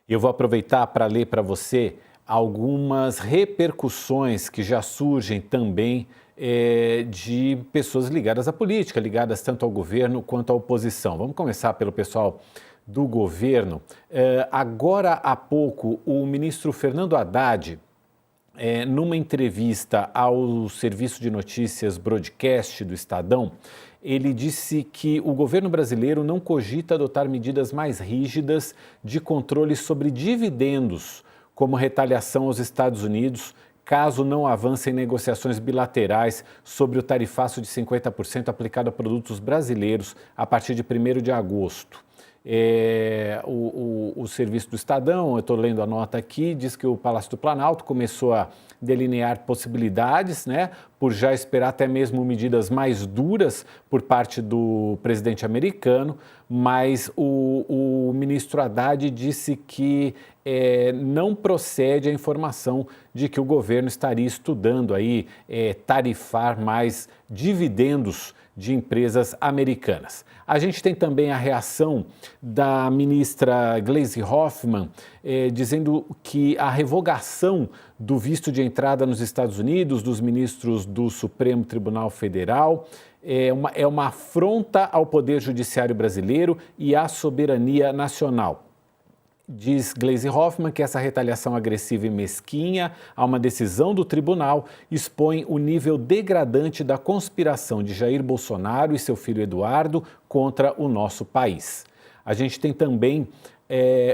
Eu vou aproveitar para ler para você algumas repercussões que já surgem também de pessoas ligadas à política, ligadas tanto ao governo quanto à oposição. Vamos começar pelo pessoal do governo. Agora há pouco, o ministro Fernando Haddad, numa entrevista ao serviço de notícias Broadcast do Estadão, ele disse que o governo brasileiro não cogita adotar medidas mais rígidas de controle sobre dividendos, como retaliação aos Estados Unidos, caso não avancem negociações bilaterais sobre o tarifaço de 50% aplicado a produtos brasileiros a partir de 1º de agosto. O serviço do Estadão, eu estou lendo a nota aqui, diz que o Palácio do Planalto começou a delinear possibilidades, né, por já esperar até mesmo medidas mais duras por parte do presidente americano, mas o ministro Haddad disse que não procede a informação de que o governo estaria estudando aí tarifar mais dividendos de empresas americanas. A gente tem também a reação da ministra Gleisi Hoffmann, dizendo que a revogação do visto de entrada nos Estados Unidos dos ministros do Supremo Tribunal Federal é uma afronta ao Poder Judiciário brasileiro e à soberania nacional. Diz Gleisi Hoffmann que essa retaliação agressiva e mesquinha a uma decisão do tribunal expõe o nível degradante da conspiração de Jair Bolsonaro e seu filho Eduardo contra o nosso país. A gente tem também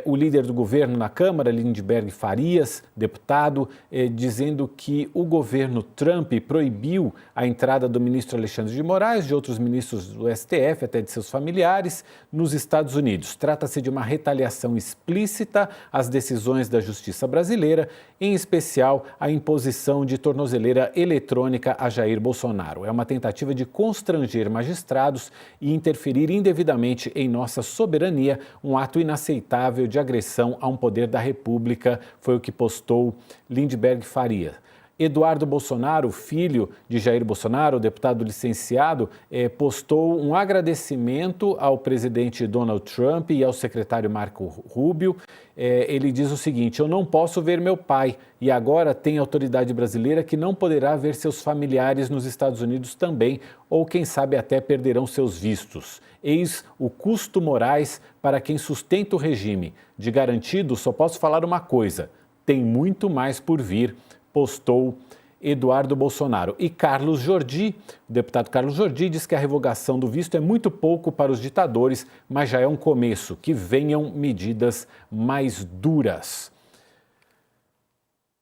o líder do governo na Câmara, Lindbergh Farias, deputado, dizendo que o governo Trump proibiu a entrada do ministro Alexandre de Moraes, de outros ministros do STF, até de seus familiares, nos Estados Unidos. Trata-se de uma retaliação explícita às decisões da justiça brasileira, em especial a imposição de tornozeleira eletrônica a Jair Bolsonaro. É uma tentativa de constranger magistrados e interferir indevidamente em nossa soberania, um ato inaceitável de agressão a um poder da República, foi o que postou Lindbergh Farias. Eduardo Bolsonaro, filho de Jair Bolsonaro, deputado licenciado, postou um agradecimento ao presidente Donald Trump e ao secretário Marco Rubio. Ele diz o seguinte: eu não posso ver meu pai e agora tem autoridade brasileira que não poderá ver seus familiares nos Estados Unidos também, ou quem sabe até perderão seus vistos. Eis o custo morais para quem sustenta o regime. De garantido, só posso falar uma coisa: tem muito mais por vir, postou Eduardo Bolsonaro. E Carlos Jordi, o deputado Carlos Jordi, diz que a revogação do visto é muito pouco para os ditadores, mas já é um começo, que venham medidas mais duras.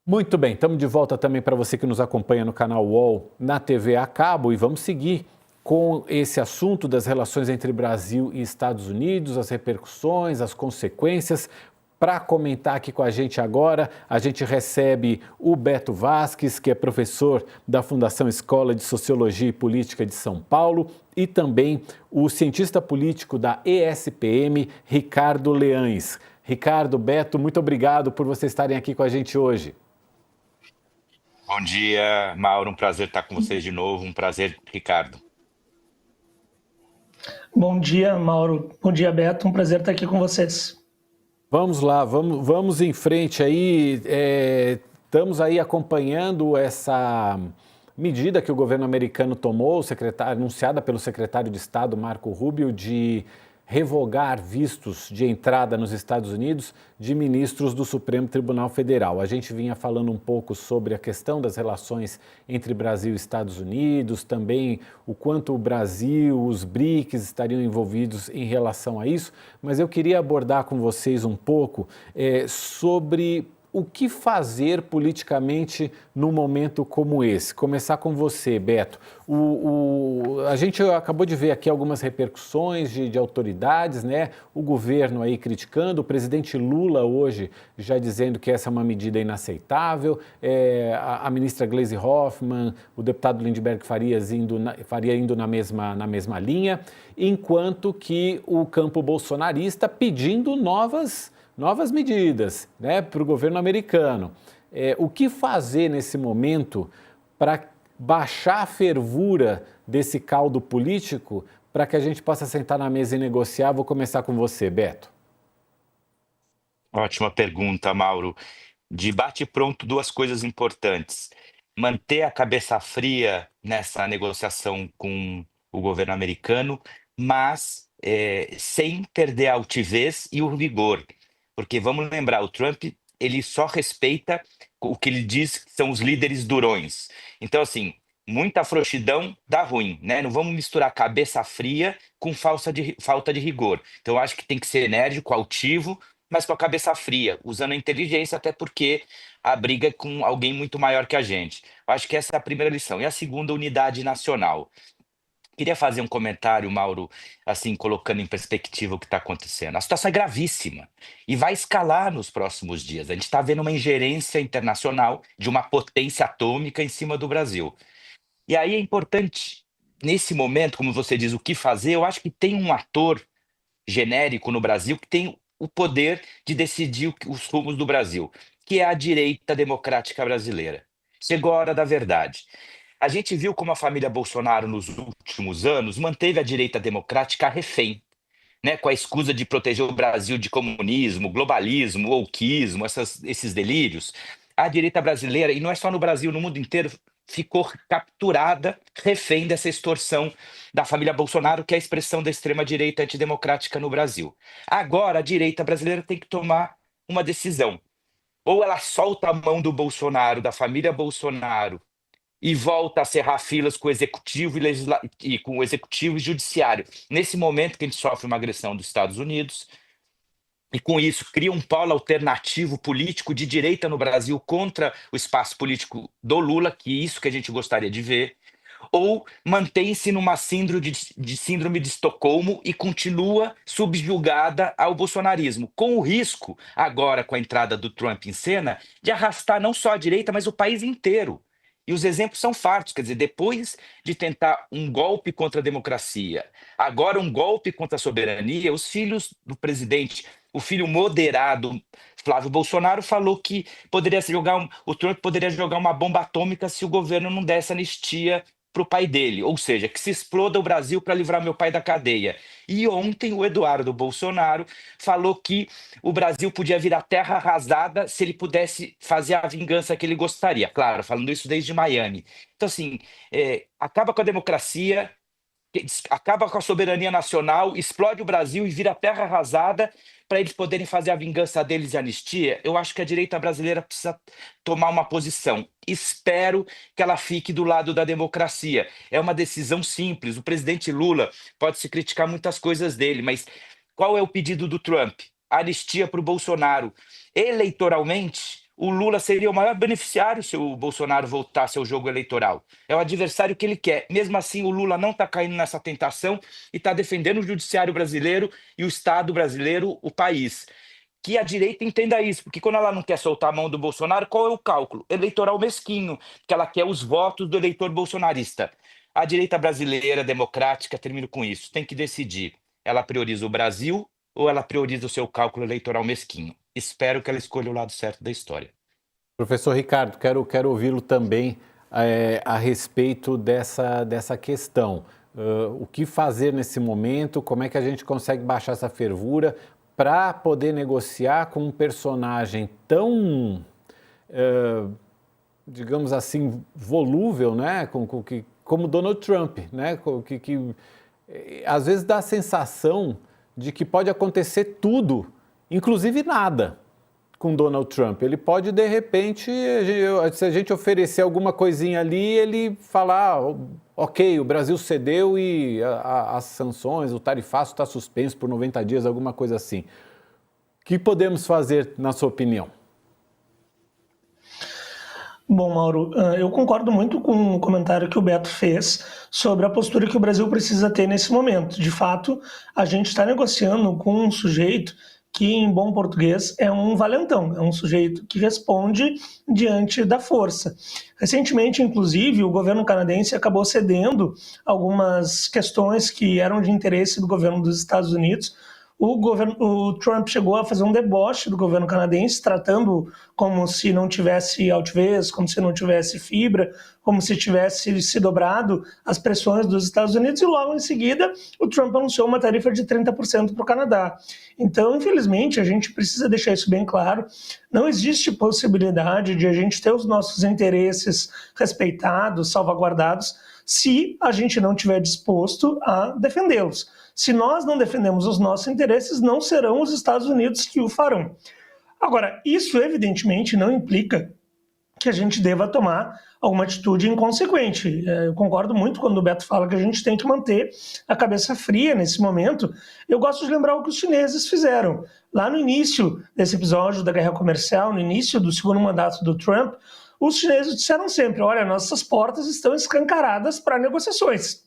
Muito bem, estamos de volta também para você que nos acompanha no canal UOL, na TV a cabo, e vamos seguir com esse assunto das relações entre Brasil e Estados Unidos, as repercussões, as consequências. Para comentar aqui com a gente agora, a gente recebe o Beto Vasques, que é professor da Fundação Escola de Sociologia e Política de São Paulo, e também o cientista político da ESPM, Ricardo Leães. Ricardo, Beto, muito obrigado por vocês estarem aqui com a gente hoje. Bom dia, Mauro, um prazer estar com vocês de novo, um prazer, Ricardo. Bom dia, Mauro. Bom dia, Beto, um prazer estar aqui com vocês. Vamos lá, vamos em frente aí. Estamos aí acompanhando essa medida que o governo americano tomou, anunciada pelo secretário de Estado Marco Rubio, de revogar vistos de entrada nos Estados Unidos de ministros do Supremo Tribunal Federal. A gente vinha falando um pouco sobre a questão das relações entre Brasil e Estados Unidos, também o quanto o Brasil, os BRICS estariam envolvidos em relação a isso, mas eu queria abordar com vocês um pouco sobre o que fazer politicamente num momento como esse. Começar com você, Beto. A gente acabou de ver aqui algumas repercussões de autoridades, né? O governo aí criticando, o presidente Lula hoje já dizendo que essa é uma medida inaceitável, a ministra Gleisi Hoffmann, o deputado Lindbergh Farias indo na mesma linha, enquanto que o campo bolsonarista pedindo novas medidas, né, para o governo americano. O que fazer nesse momento para baixar a fervura desse caldo político para que a gente possa sentar na mesa e negociar? Vou começar com você, Beto. Ótima pergunta, Mauro. De bate-pronto, duas coisas importantes. Manter a cabeça fria nessa negociação com o governo americano, mas sem perder a altivez e o vigor. Porque vamos lembrar, o Trump ele só respeita o que ele diz que são os líderes durões. Então, assim, muita frouxidão dá ruim, né? Não vamos misturar cabeça fria com falta de rigor. Então, eu acho que tem que ser enérgico, altivo, mas com a cabeça fria, usando a inteligência, até porque a briga é com alguém muito maior que a gente. Eu acho que essa é a primeira lição. E a segunda, unidade nacional. Queria fazer um comentário, Mauro, assim, colocando em perspectiva o que está acontecendo. A situação é gravíssima e vai escalar nos próximos dias. A gente está vendo uma ingerência internacional de uma potência atômica em cima do Brasil. E aí é importante, nesse momento, como você diz, o que fazer, eu acho que tem um ator genérico no Brasil que tem o poder de decidir os rumos do Brasil, que é a direita democrática brasileira. Chegou a hora da verdade. A gente viu como a família Bolsonaro, nos últimos anos, manteve a direita democrática refém, né, com a escusa de proteger o Brasil de comunismo, globalismo, wokeismo, esses delírios. A direita brasileira, e não é só no Brasil, no mundo inteiro, ficou capturada, refém dessa extorsão da família Bolsonaro, que é a expressão da extrema-direita antidemocrática no Brasil. Agora, a direita brasileira tem que tomar uma decisão. Ou ela solta a mão do Bolsonaro, da família Bolsonaro, e volta a cerrar filas com o executivo e com o executivo e judiciário. Nesse momento que a gente sofre uma agressão dos Estados Unidos, e com isso cria um polo alternativo político de direita no Brasil contra o espaço político do Lula, que é isso que a gente gostaria de ver, ou mantém-se numa síndrome de Estocolmo e continua subjugada ao bolsonarismo, com o risco, agora com a entrada do Trump em cena, de arrastar não só a direita, mas o país inteiro. E os exemplos são fartos, quer dizer, depois de tentar um golpe contra a democracia, agora um golpe contra a soberania, os filhos do presidente, o filho moderado Flávio Bolsonaro falou que o Trump poderia jogar uma bomba atômica se o governo não desse anistia para o pai dele, ou seja, que se exploda o Brasil para livrar meu pai da cadeia. E ontem o Eduardo Bolsonaro falou que o Brasil podia virar terra arrasada se ele pudesse fazer a vingança que ele gostaria. Claro, falando isso desde Miami. Então, assim, acaba com a democracia, acaba com a soberania nacional, explode o Brasil e vira terra arrasada para eles poderem fazer a vingança deles de anistia. Eu acho que a direita brasileira precisa tomar uma posição. Espero que ela fique do lado da democracia. É uma decisão simples. O presidente Lula pode se criticar muitas coisas dele, mas qual é o pedido do Trump? Anistia para o Bolsonaro. Eleitoralmente, o Lula seria o maior beneficiário se o Bolsonaro voltasse ao jogo eleitoral. É o adversário que ele quer. Mesmo assim, o Lula não está caindo nessa tentação e está defendendo o judiciário brasileiro e o Estado brasileiro, o país. Que a direita entenda isso, porque quando ela não quer soltar a mão do Bolsonaro, qual é o cálculo? Eleitoral mesquinho, que ela quer os votos do eleitor bolsonarista. A direita brasileira, democrática, termino com isso, tem que decidir. Ela prioriza o Brasil ou ela prioriza o seu cálculo eleitoral mesquinho? Espero que ela escolha o lado certo da história. Professor Ricardo, quero ouvi-lo também a respeito dessa questão. O que fazer nesse momento? Como é que a gente consegue baixar essa fervura para poder negociar com um personagem tão, digamos assim, volúvel, né? Como Donald Trump, né? Que às vezes dá a sensação de que pode acontecer tudo, inclusive nada, com Donald Trump. Ele pode, de repente, se a gente oferecer alguma coisinha ali, ele falar, ok, o Brasil cedeu e as sanções, o tarifaço está suspenso por 90 dias, alguma coisa assim. O que podemos fazer, na sua opinião? Bom, Mauro, eu concordo muito com o comentário que o Beto fez sobre a postura que o Brasil precisa ter nesse momento. De fato, a gente está negociando com um sujeito que, em bom português, é um valentão, é um sujeito que responde diante da força. Recentemente, inclusive, o governo canadense acabou cedendo algumas questões que eram de interesse do governo dos Estados Unidos, o Trump chegou a fazer um deboche do governo canadense, tratando como se não tivesse altivez, como se não tivesse fibra, como se tivesse se dobrado as pressões dos Estados Unidos, e logo em seguida o Trump anunciou uma tarifa de 30% para o Canadá. Então, infelizmente, a gente precisa deixar isso bem claro, não existe possibilidade de a gente ter os nossos interesses respeitados, salvaguardados, se a gente não estiver disposto a defendê-los. Se nós não defendemos os nossos interesses, não serão os Estados Unidos que o farão. Agora, isso evidentemente não implica que a gente deva tomar alguma atitude inconsequente. Eu concordo muito quando o Beto fala que a gente tem que manter a cabeça fria nesse momento. Eu gosto de lembrar o que os chineses fizeram. Lá no início desse episódio da guerra comercial, no início do segundo mandato do Trump, os chineses disseram sempre, olha, nossas portas estão escancaradas para negociações,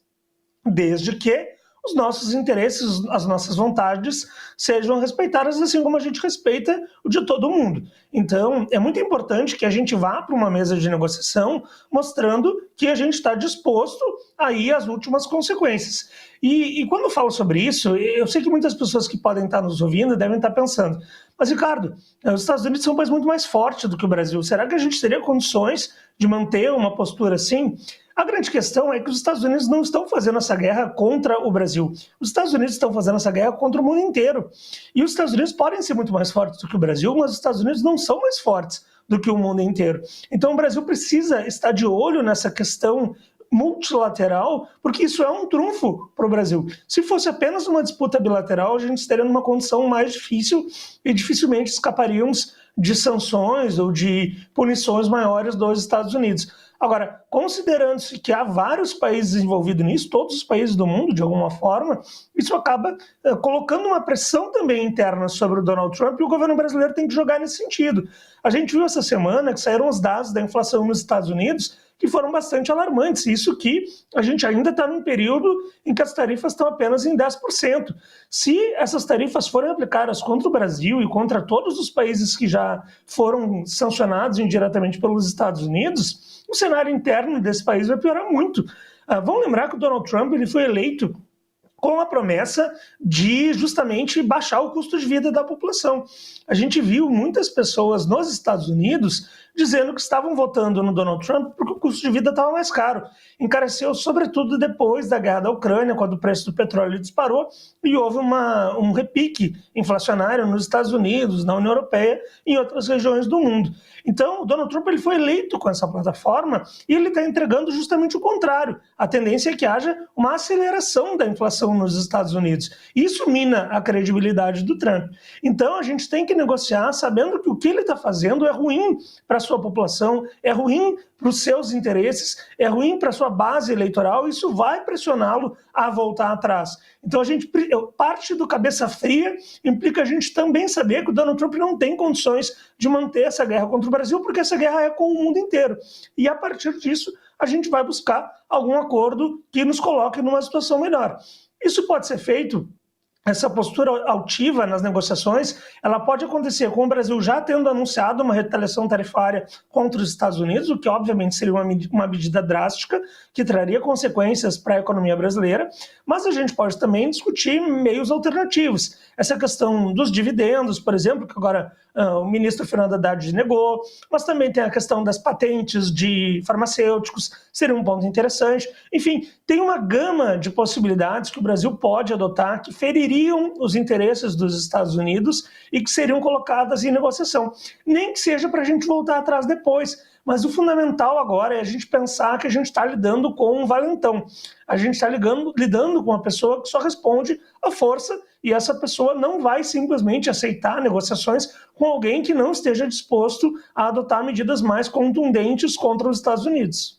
desde que os nossos interesses, as nossas vontades sejam respeitadas, assim como a gente respeita o de todo mundo. Então, é muito importante que a gente vá para uma mesa de negociação mostrando que a gente está disposto a ir às últimas consequências. E quando eu falo sobre isso, eu sei que muitas pessoas que podem estar nos ouvindo devem estar pensando, mas Ricardo, os Estados Unidos são um país muito mais forte do que o Brasil. Será que a gente teria condições de manter uma postura assim? A grande questão é que os Estados Unidos não estão fazendo essa guerra contra o Brasil. Os Estados Unidos estão fazendo essa guerra contra o mundo inteiro. E os Estados Unidos podem ser muito mais fortes do que o Brasil, mas os Estados Unidos não são mais fortes do que o mundo inteiro. Então o Brasil precisa estar de olho nessa questão multilateral, porque isso é um trunfo para o Brasil. Se fosse apenas uma disputa bilateral, a gente estaria numa condição mais difícil e dificilmente escaparíamos de sanções ou de punições maiores dos Estados Unidos. Agora, considerando-se que há vários países envolvidos nisso, todos os países do mundo, de alguma forma, isso acaba colocando uma pressão também interna sobre o Donald Trump, e o governo brasileiro tem que jogar nesse sentido. A gente viu essa semana que saíram os dados da inflação nos Estados Unidos, que foram bastante alarmantes. Isso que a gente ainda está num período em que as tarifas estão apenas em 10%. Se essas tarifas forem aplicadas contra o Brasil e contra todos os países que já foram sancionados indiretamente pelos Estados Unidos, o cenário interno desse país vai piorar muito. Vamos lembrar que o Donald Trump ele foi eleito com a promessa de justamente baixar o custo de vida da população. A gente viu muitas pessoas nos Estados Unidos dizendo que estavam votando no Donald Trump porque o custo de vida estava mais caro. Encareceu sobretudo depois da guerra da Ucrânia, quando o preço do petróleo disparou e houve um repique inflacionário nos Estados Unidos, na União Europeia e em outras regiões do mundo. Então, o Donald Trump ele foi eleito com essa plataforma e ele está entregando justamente o contrário. A tendência é que haja uma aceleração da inflação nos Estados Unidos. Isso mina a credibilidade do Trump. Então, a gente tem que negociar sabendo que o que ele está fazendo é ruim para a sua população, é ruim para os seus interesses, é ruim para a sua base eleitoral, e isso vai pressioná-lo a voltar atrás. Então, parte do cabeça fria implica a gente também saber que o Donald Trump não tem condições de manter essa guerra contra o Brasil, porque essa guerra é com o mundo inteiro. E a partir disso, a gente vai buscar algum acordo que nos coloque numa situação melhor. Isso pode ser feito. Essa postura altiva nas negociações, ela pode acontecer com o Brasil já tendo anunciado uma retaliação tarifária contra os Estados Unidos, o que obviamente seria uma medida drástica, que traria consequências para a economia brasileira, mas a gente pode também discutir meios alternativos. Essa questão dos dividendos, por exemplo, que agora o ministro Fernando Haddad negou, mas também tem a questão das patentes de farmacêuticos, seria um ponto interessante. Enfim, tem uma gama de possibilidades que o Brasil pode adotar que feririam os interesses dos Estados Unidos e que seriam colocadas em negociação. Nem que seja para a gente voltar atrás depois, mas o fundamental agora é a gente pensar que a gente está lidando com um valentão. A gente está lidando com uma pessoa que só responde à força, e essa pessoa não vai simplesmente aceitar negociações com alguém que não esteja disposto a adotar medidas mais contundentes contra os Estados Unidos.